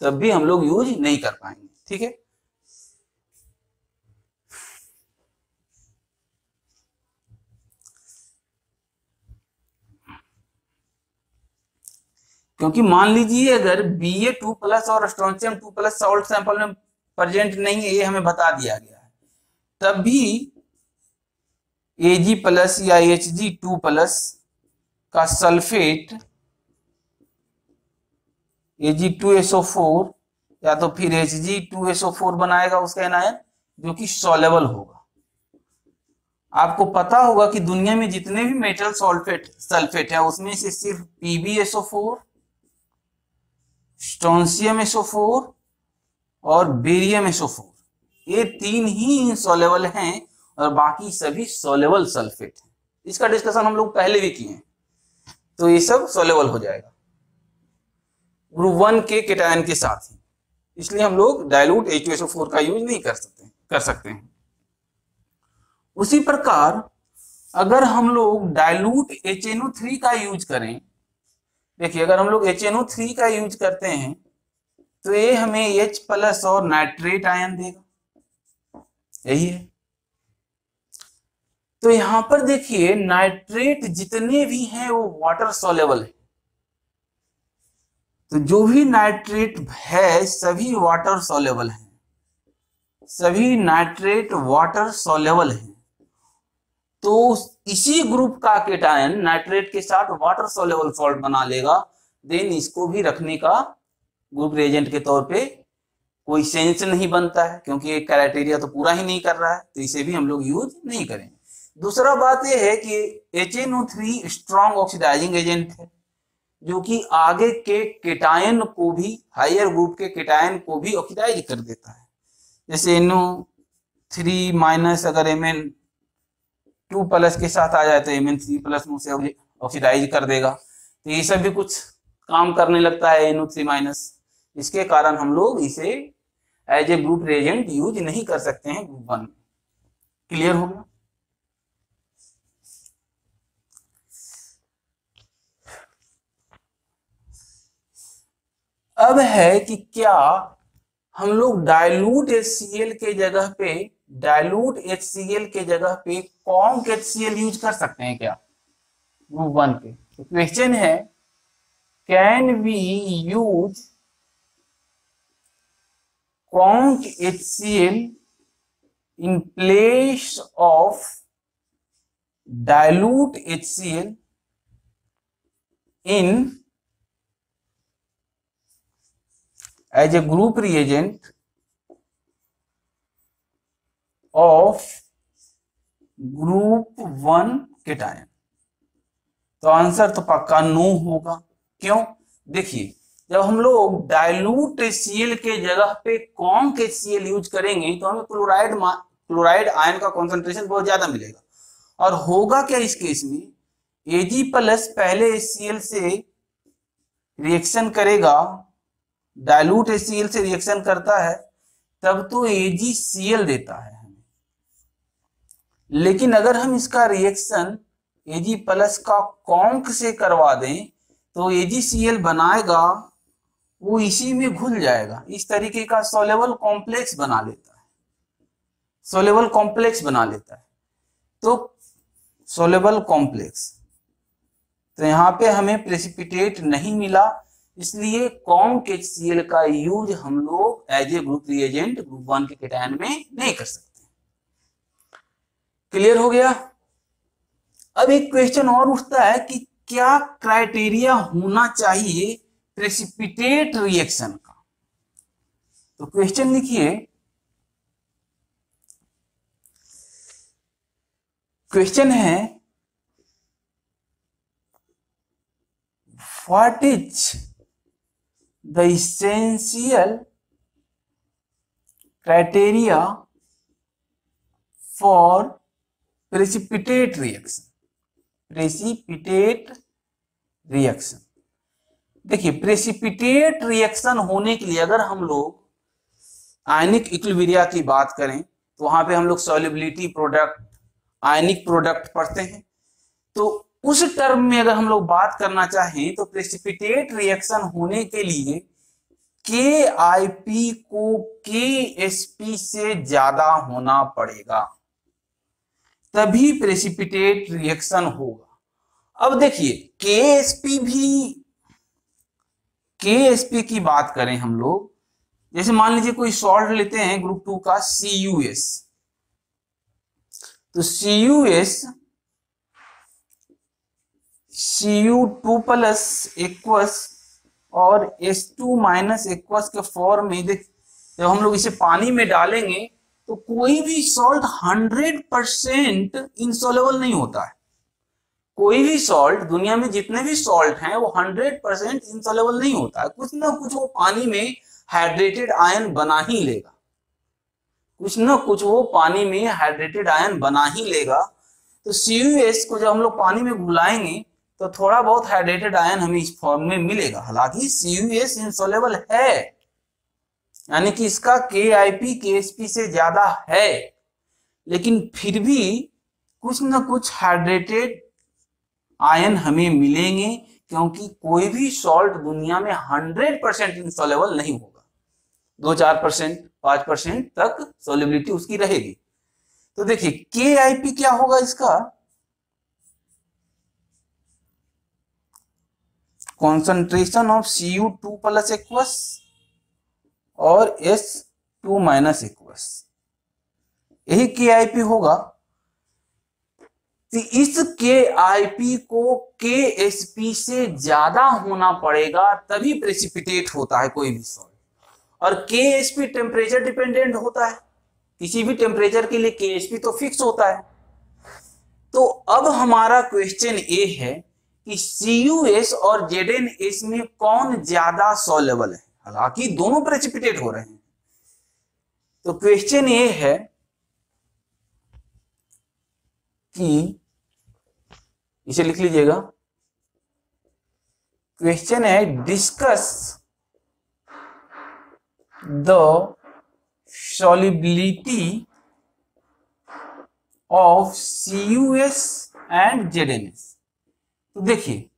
तब भी हम लोग यूज नहीं कर पाएंगे। ठीक है, क्योंकि मान लीजिए अगर Ba2+ और स्ट्रोंशियम 2+ सॉल्ट सैंपल में प्रेजेंट नहीं है, ये हमें बता दिया गया है, तब भी Ag+ या Hg2+ का सल्फेट Ag2SO4 या तो फिर Hg2SO4 बनाएगा उसका एनायन, जो कि सॉल्युबल होगा। आपको पता होगा कि दुनिया में जितने भी मेटल सल्फेट है उसमें से सिर्फ PbSO4, स्ट्रोंशियम SO4 और बेरियम SO4 ये 3 ही इनसॉल्युबल हैं और बाकी सभी सॉल्युबल सल्फेट हैं। इसका डिस्कशन हम लोग पहले भी किए हैं, तो ये सब सॉल्युबल हो जाएगा ग्रुप 1 के केटायन के साथ ही, इसलिए हम लोग डाइल्यूट H2SO4 का यूज नहीं कर सकते हैं। उसी प्रकार अगर हम लोग डाइल्यूट HNO3 का यूज करें, देखिए अगर हम लोग HNO3 का यूज करते हैं तो ये हमें H+ और नाइट्रेट आयन देगा, यही है। तो यहां पर देखिए नाइट्रेट जितने भी हैं वो वाटर सॉल्युबल है, तो जो भी नाइट्रेट है सभी वाटर सॉल्युबल हैं, सभी नाइट्रेट वाटर सॉल्युबल हैं। तो इसी ग्रुप का केटायन नाइट्रेट के साथ वाटर सॉल्युबल सॉल्ट बना लेगा, देन इसको भी रखने का ग्रुप रिएजेंट के तौर पे कोई सेंस नहीं बनता है, क्योंकि एक क्राइटेरिया तो पूरा ही नहीं कर रहा है, तो इसे भी हम लोग यूज नहीं करेंगे। दूसरा बात यह है कि HNO3 स्ट्रॉन्ग ऑक्सीडाइजिंग एजेंट है, जो कि आगे के केटायन को भी, हायर ग्रुप के केटायन को भी ऑक्सीडाइज कर देता है। जैसे NO3- अगर Mn2+ के साथ आ जाए तो Mn3+ मुंह से ऑक्सीडाइज कर देगा, तो ये सब भी कुछ काम करने लगता है NO3-। इसके कारण हम लोग इसे as a group reagent use नहीं कर सकते हैं ग्रुप 1। क्लियर हो गया? अब है कि क्या हम लोग डाइल्यूट HCl के जगह पे कॉन्क HCl यूज कर सकते हैं क्या ग्रुप 1 के? तो क्वेश्चन है, can we use conc HCl in place of dilute HCl in as a group reagent of group 1 cation? तो आंसर तो पक्का नो होगा। क्यों? देखिए जब हम लोग डाइल्यूट HCl के जगह पे कॉन्क HCl यूज करेंगे तो हमें क्लोराइड आयन का कॉन्सेंट्रेशन बहुत ज्यादा मिलेगा, और होगा क्या इस केस में, Ag+ पहले HCl से रिएक्शन करेगा, डाइल्यूट HCl से रिएक्शन करता है तब तो AgCl देता है हमें, लेकिन अगर हम इसका रिएक्शन Ag+ का कॉन्क से करवा दें तो AgCl बनाएगा, वो इसी में घुल जाएगा, इस तरीके का सॉल्युबल कॉम्प्लेक्स बना लेता है। तो सॉल्युबल कॉम्प्लेक्स, तो यहाँ पे हमें प्रेसिपिटेट नहीं मिला, इसलिए कॉन्क HCl का यूज हम लोग as a group reagent group 1 के केटायन में नहीं कर सकते। क्लियर हो गया? अब एक क्वेश्चन और उठता है कि क्या क्राइटेरिया होना चाहिए प्रेसिपिटेट रिएक्शन का? तो क्वेश्चन लिखिए, क्वेश्चन है, what is the essential criteria for precipitate reaction? देखिए प्रेसिपिटेट रिएक्शन होने के लिए अगर हम लोग आयनिक इक्विलिब्रिया की बात करें तो वहां पे हम लोग सॉल्युबिलिटी प्रोडक्ट, आयनिक प्रोडक्ट पढ़ते हैं, तो उस टर्म में अगर हम लोग बात करना चाहें तो प्रेसिपिटेट रिएक्शन होने के लिए KIP को KSP से ज्यादा होना पड़ेगा, तभी प्रेसिपिटेट रिएक्शन होगा। अब देखिए KSP की बात करें हम लोग, जैसे मान लीजिए कोई सॉल्ट लेते हैं ग्रुप 2 का CuS, तो Cu2 प्लस एक्वस और H2 माइनस एक्वस के फॉर्म में देख, जब हम लोग इसे पानी में डालेंगे तो कोई भी सॉल्ट 100% इंसॉल्युबल नहीं होता है। कोई भी सॉल्ट, दुनिया में जितने भी सॉल्ट हैं वो 100% इंसॉल्युबल नहीं होता है, कुछ ना कुछ वो पानी में हाइड्रेटेड आयन बना ही लेगा, कुछ ना कुछ वो पानी में हाइड्रेटेड आयन बना ही लेगा। तो CuS को जब हम लोग पानी में घुलाएंगे तो थोड़ा बहुत हाइड्रेटेड आयन हमें इस फॉर्म में मिलेगा। हालांकि CuS इंसॉल्युबल है, यानी कि इसका KIP KSP से ज्यादा है, लेकिन फिर भी कुछ ना कुछ हाइड्रेटेड आयन हमें मिलेंगे, क्योंकि कोई भी सॉल्ट दुनिया में 100% इंसॉल्युबल नहीं होगा, 2-4%, 5% तक सॉल्युबिलिटी उसकी रहेगी। तो देखिए KIP क्या होगा इसका, concentration of Cu2 plus aqueous और H2 माइनस एक्वस, यही KIP होगा। तो इस KIP को KSP से ज्यादा होना पड़ेगा, तभी प्रेसिपिटेट होता है कोई भी सॉल्ट। और KSP टेम्परेचर डिपेंडेंट होता है, किसी भी टेम्परेचर के लिए KSP तो फिक्स होता है। तो अब हमारा क्वेश्चन ये है कि CuS और ZnS में कौन ज्यादा सॉल्युबल है, हालांकि दोनों प्रेसिपिटेट हो रहे हैं। तो क्वेश्चन ये है कि, इसे लिख लीजिएगा, क्वेश्चन है discuss the solubility of CuS and ZnS। तो देखिए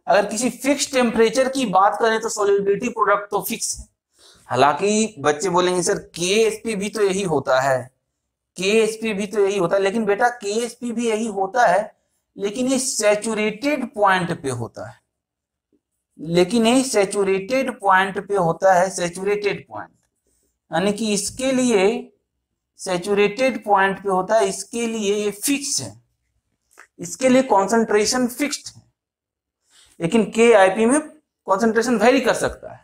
अगर किसी फिक्स टेम्परेचर की बात करें तो सॉल्युबिलिटी प्रोडक्ट तो फिक्स है। हालांकि बच्चे बोलेंगे सर KSP भी तो यही होता है, KSP भी तो यही होता है, लेकिन बेटा KSP भी यही होता है, लेकिन ये सैचुरेटेड पॉइंट पे होता है, सैचुरेटेड पॉइंट, यानी कि इसके लिए सैचुरेटेड पॉइंट पे होता है, इसके लिए ये फिक्स है, इसके लिए कॉन्सेंट्रेशन फिक्स्ड है। लेकिन KIP में कॉन्सेंट्रेशन वेरी कर सकता है।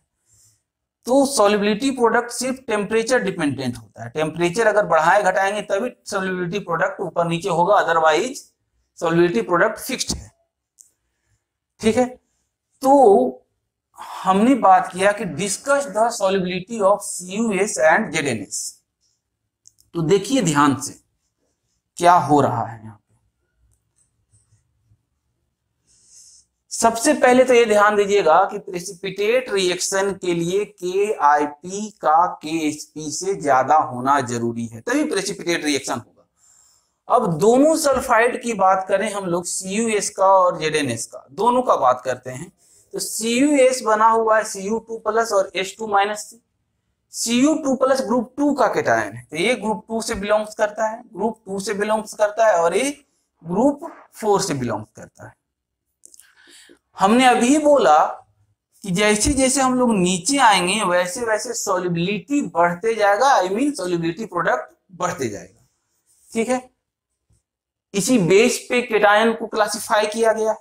तो सॉल्युबिलिटी प्रोडक्ट सिर्फ टेम्परेचर डिपेंडेंट होता है, टेम्परेचर अगर बढ़ाए घटाएंगे तभी सॉल्युबिलिटी प्रोडक्ट ऊपर नीचे होगा, अदरवाइज सॉल्युबिलिटी प्रोडक्ट फिक्स्ड है। ठीक है, तो हमने बात किया कि discuss the solubility of CuS and ZnS। तो देखिए ध्यान से क्या हो रहा है यहां पे। सबसे पहले तो ये ध्यान दीजिएगा कि प्रेसिपिटेट रिएक्शन के लिए KIP का KSP से ज्यादा होना जरूरी है, तभी प्रेसिपिटेट रिएक्शन होगा। अब दोनों सल्फाइड की बात करें हम लोग, CuS का और ZnS का, दोनों का बात करते हैं। तो CuS बना हुआ है Cu2 प्लस और H2 माइनस से। Cu2 प्लस ग्रुप 2 का कैटायन है, तो ये ग्रुप 2 से बिलोंग्स करता है, और ये ग्रुप 4 से बिलोंग्स करता है। हमने अभी बोला कि जैसे जैसे हम लोग नीचे आएंगे वैसे वैसे सॉल्युबिलिटी बढ़ते जाएगा, सॉल्युबिलिटी प्रोडक्ट बढ़ते जाएगा। ठीक है, इसी बेस पे कैटायन को क्लासिफाई किया गया।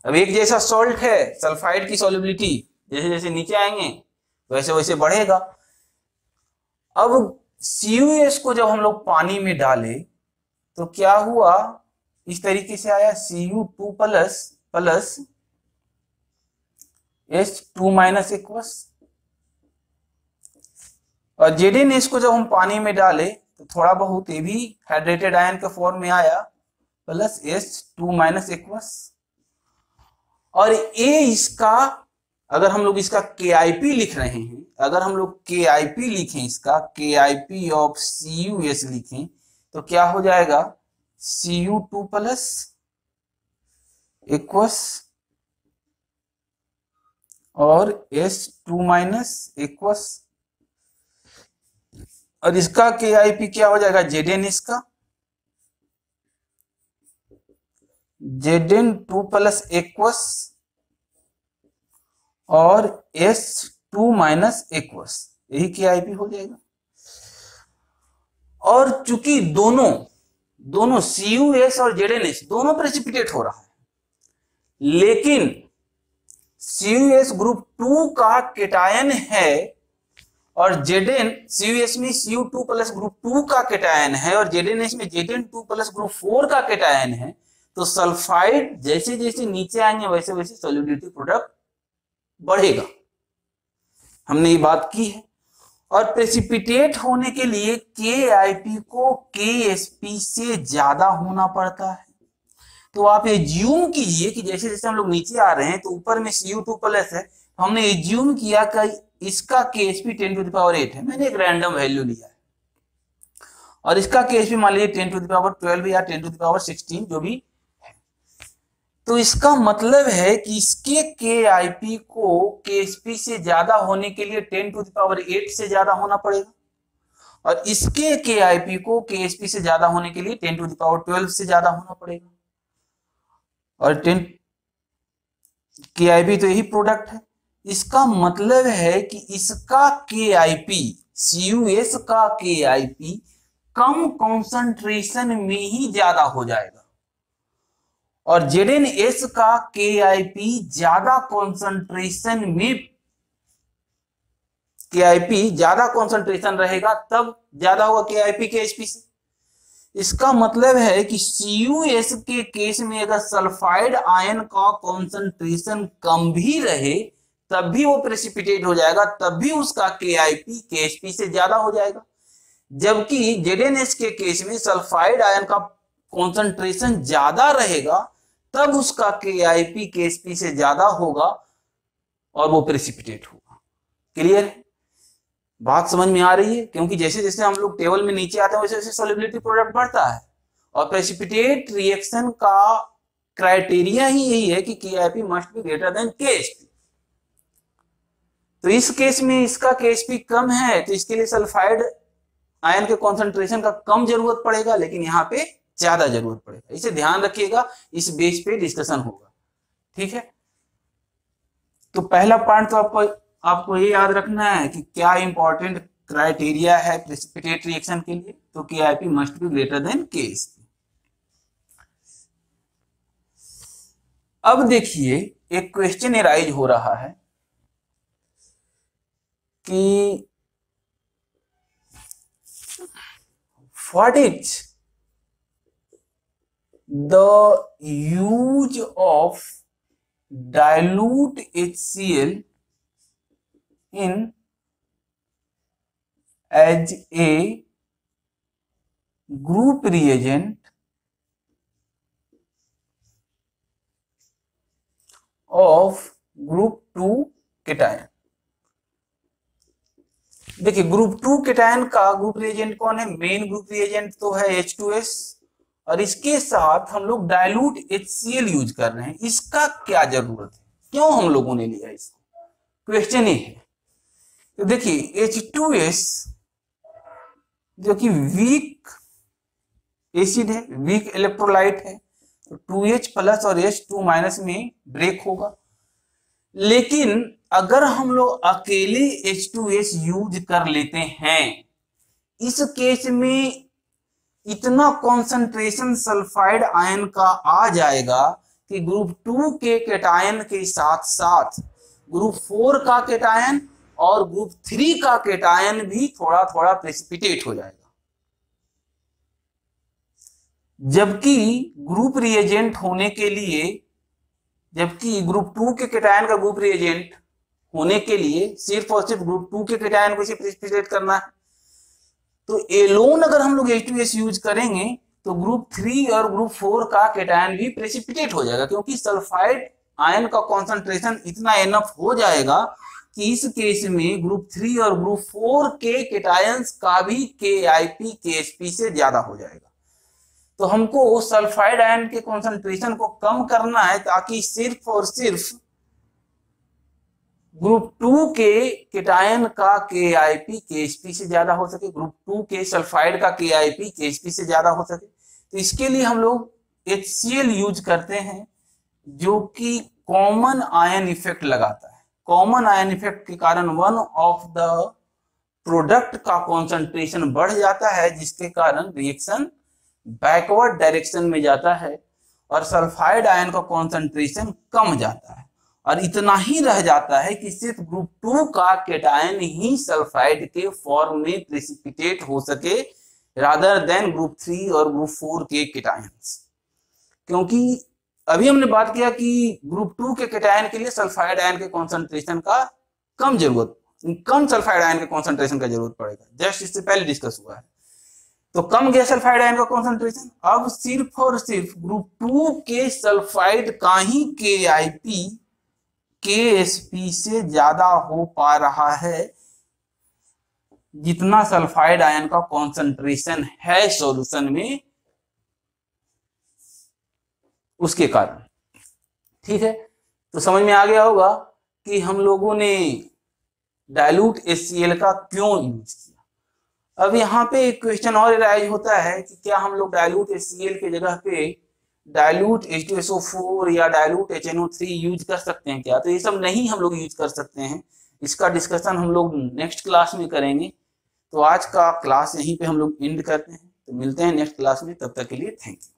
अब एक जैसा सॉल्ट है, सल्फाइड की सॉल्युबिलिटी जैसे जैसे नीचे आएंगे वैसे वैसे बढ़ेगा। अब CuS को जब हम लोग पानी में डाले तो क्या हुआ, इस तरीके से आया Cu2 plus H2 minus aqueous, और ZnS को जब हम पानी में डाले तो थोड़ा बहुत ये भी हाइड्रेटेड आयन के फॉर्म में आया, प्लस H2 माइनस एक्वस। और ये इसका, अगर हम लोग इसका KIP लिख रहे हैं, अगर हम लोग KIP लिखें, इसका KIP ऑफ CuS लिखें तो क्या हो जाएगा, Cu2 प्लस एक्वस और H2- एक्वस, और इसका KIP क्या हो जाएगा, Zn इसका Zn2 + एक्वस और H2- एक्वस, यही KIP हो जाएगा। और चूंकि दोनों CuS और ZnH दोनों प्रेसिपिटेट हो रहा है, लेकिन CuS ग्रुप 2 का केटायन है और CuS में Cu2 + ग्रुप 2 का केटायन है और ZnH में Zn2 + ग्रुप 4 का केटायन है, तो सल्फाइड जैसे जैसे नीचे आएंगे वैसे वैसे सॉल्युबिलिटी प्रोडक्ट बढ़ेगा, हमने ये बात की है। और प्रेसिपिटेट होने के लिए KIP को KSP से ज्यादा होना पड़ता है। तो आप एज्यूम कीजिए कि जैसे जैसे हम लोग नीचे आ रहे हैं तो ऊपर में Cu2+ है, तो हमने एज्यूम किया कि इसका KSP 10⁸ है, मैंने एक रैंडम वैल्यू लिया है, और इसका KSP मान लीजिए 10⁻12 या 10⁻16 जो भी है। तो इसका मतलब है कि इसके KIP को KSP से ज्यादा होने के लिए 10⁸ से ज्यादा होना पड़ेगा, और इसके KIP को KSP से ज्यादा होने के लिए 10⁻12 से ज्यादा होना पड़ेगा। और 10 KIP तो यही प्रोडक्ट है, इसका मतलब है कि इसका KIP CuS का KIP कम कॉन्सेंट्रेशन में ही ज्यादा हो जाएगा, और ZnS का KIP ज्यादा कॉन्सेंट्रेशन में, KIP ज्यादा कॉन्सेंट्रेशन रहेगा तब ज्यादा होगा KIP KSP से। इसका मतलब है कि CuS के केस में अगर सल्फाइड आयन का कॉन्सेंट्रेशन कम भी रहे तब भी वो प्रेसिपिटेट हो जाएगा, तब भी उसका KIP KSP से ज्यादा हो जाएगा। जबकि ZnS के केस में सल्फाइड आयन का कॉन्सेंट्रेशन ज्यादा रहेगा तब उसका KIP KSP से ज्यादा होगा और वो प्रेसिपिटेट होगा। क्लियर है, बात समझ में आ रही है? क्योंकि जैसे जैसे हम लोग टेबल में नीचे आते हैं वैसे वैसे सॉल्युबिलिटी प्रोडक्ट बढ़ता है, और प्रेसिपिटेट रिएक्शन का क्राइटेरिया ही यही है कि KIP must be greater than KSP। तो इस केस में इसका KSP कम है तो इसके लिए सल्फाइड आयन के कॉन्सेंट्रेशन का कम जरूरत पड़ेगा, लेकिन यहाँ पे ज्यादा जरूरत पड़ेगा। इसे ध्यान रखिएगा, इस बेस पे डिस्कशन होगा, ठीक है। तो पहला पॉइंट तो आपको ये याद रखना है कि क्या इंपॉर्टेंट क्राइटेरिया है प्रेसिपिटेट रिएक्शन के लिए, तो KIP must be greater than KSP। अब देखिए एक क्वेश्चन एराइज हो रहा है कि what is the use of dilute HCl in as a group reagent of group 2 cation। देखिए ग्रुप 2 केटायन का ग्रुप रिएजेंट कौन है, मेन ग्रुप रिएजेंट तो है H2S, और इसके साथ हम लोग डाइल्यूट HCl यूज कर रहे हैं। इसका क्या जरूरत है, क्यों हम लोगों ने लिया इसको, क्वेश्चन ये है। तो देखिए H2S जो कि वीक एसिड है, वीक इलेक्ट्रोलाइट है, तो 2H+ और H2- में ब्रेक होगा। लेकिन अगर हम लोग अकेले H2S यूज कर लेते हैं, इस केस में इतना कॉन्सेंट्रेशन सल्फाइड आयन का आ जाएगा कि ग्रुप 2 के केटायन के साथ साथ ग्रुप 4 का केटायन और ग्रुप 3 का केटायन भी थोड़ा थोड़ा प्रेसिपिटेट हो जाएगा। जबकि ग्रुप रिएजेंट होने के लिए, जबकि ग्रुप 2 के केटायन का ग्रुप रिएजेंट होने के लिए सिर्फ और सिर्फ ग्रुप 2 के केटायन को इसे प्रेसिपिटेट करना है, तो एलोन अगर हम लोग H2S यूज करेंगे तो ग्रुप 3 और ग्रुप 4 का केटायन भी प्रेसिपिटेट हो जाएगा, क्योंकि सल्फाइड आयन का कॉन्सेंट्रेशन इतना एनफ हो जाएगा कि इस केस में ग्रुप 3 और ग्रुप 4 के केटायंस का भी KIP KSP से ज्यादा हो जाएगा। तो हमको सल्फाइड आयन के कॉन्सेंट्रेशन को कम करना है ताकि सिर्फ और सिर्फ ग्रुप 2 के केटायन का KIP KSP से ज्यादा हो सके, ग्रुप 2 के सल्फाइड का KIP KSP से ज्यादा हो सके। तो इसके लिए हम लोग HCl यूज करते हैं जो कि कॉमन आयन इफेक्ट लगाता है। कॉमन आयन इफेक्ट के कारण वन ऑफ द प्रोडक्ट का कॉन्सेंट्रेशन बढ़ जाता है, जिसके कारण रिएक्शन बैकवर्ड डायरेक्शन में जाता है और सल्फाइड आयन का कॉन्सेंट्रेशन कम जाता है और इतना ही रह जाता है कि सिर्फ ग्रुप 2 का केटायन ही सल्फाइड के फॉर्म में प्रेसिपिटेट हो सके रादर देन ग्रुप 3 और ग्रुप 4 के केटायंस। क्योंकि अभी हमने बात किया कि ग्रुप 2 के केटायन के लिए सल्फाइड आयन के कॉन्सेंट्रेशन का कम सल्फाइड आयन के कॉन्सेंट्रेशन का जरूरत पड़ेगा, जस्ट इससे पहले डिस्कस हुआ है। तो कम गया सल्फाइड आयन का कॉन्सेंट्रेशन, अब सिर्फ और सिर्फ ग्रुप 2 के सल्फाइड का ही KIP KSP से ज्यादा हो पा रहा है जितना सल्फाइड आयन का कॉन्सेंट्रेशन है सॉल्यूशन में, उसके कारण। ठीक है, तो समझ में आ गया होगा कि हम लोगों ने डाइल्यूट HCl का क्यों यूज किया। अब यहाँ पे एक क्वेश्चन और राइज होता है कि क्या हम लोग डाइल्यूट HCl के जगह पे डाइल्यूट H2SO4 या डाइल्यूट HNO3 यूज कर सकते हैं क्या? तो ये सब नहीं हम लोग यूज कर सकते हैं, इसका डिस्कशन हम लोग नेक्स्ट क्लास में करेंगे। तो आज का क्लास यहीं पे हम लोग एंड करते हैं, तो मिलते हैं नेक्स्ट क्लास में, तब तक के लिए थैंक यू।